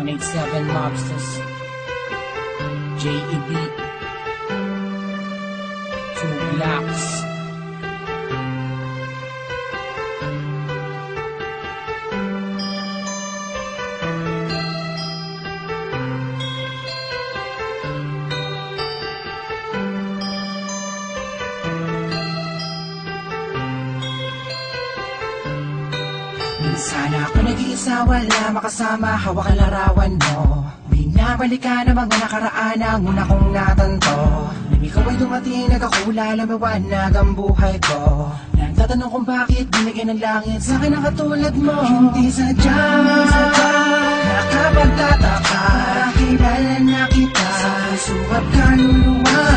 187 Mobsters, JEB, 2 Blocks. Sana ako nag-iisa, wala makasama, hawak ang larawan mo. Binabalikan ang mga nakaraan ang una kong natanto. Nang ikaw ay dumating, nagkakula, lumiwanag ang buhay ko. Nagtatanong kung bakit binigyan ng langit sa akin ang katulad mo. Hindi sadya, nakapagtataka, kilala na kita sa puso at kaluluwa.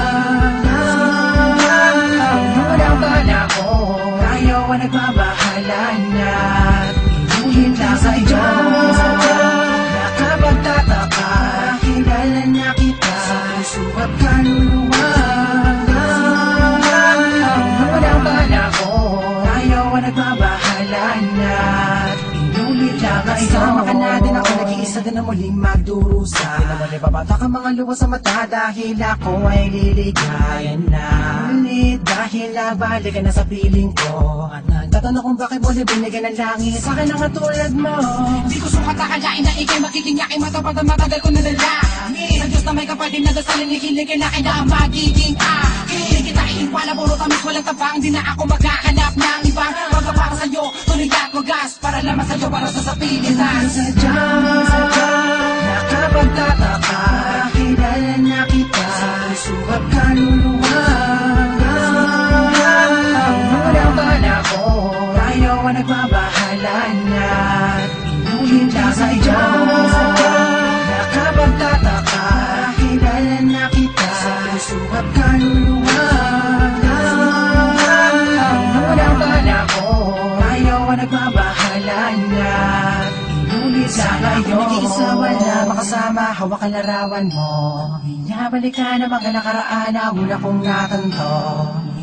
Unang bala ko, tayo ang nagbabahala na. Hinta sa iyo, nakapagtataka, kilala na kita sa puso at kaluluwa. Unang bala ko, tayo ang nagbabahala na. Inulit lang ang isama ka natin, ako nag-iisa din na muling magdurusa. Di naman ibabata ka mga luwa sa mata dahil ako ay liligayan na. Ulit dahil nabalik ka na sa piling ko. At nagtatanong kung bakit mo binigyan ng langit sa akin ang katulad mo. Di ko sukat akalain na ikay magiging yaking matapat ang matagal ko na dalangin. Ang Diyos na may kapatid na dasalin, ikiligin na kita ang magiging akin. Di kita iiwala, puro tamis, walang tabang. Di na ako maghahanap ng ibang magkapara sa'yo, tuloy at wagas. Para lamang sa'yo, para sa sapilitan. Sadya, nakapagtataka, kilala na kita sa puso at kaluluwa. Unang bala ko, tayo ang nagbabahala na. Inulit lang sa iyo, nakapagtataka, kilala na kita sa puso at kaluluwa. Unang bala ko, tayo ang nagbabahala na. Sana ako nag-iisa, wala makasama, hawak ang larawan mo. Binabalikan ang mga nakaraan na una kong natanto.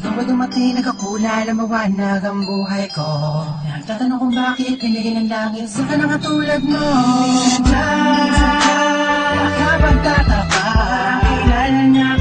Ikaw ay dumating, nagkakula, lumawanag ang buhay ko. Nagtatanong kung bakit pinigyan ng langit sa kanang katulad mo. Nakapagtataka, kilala na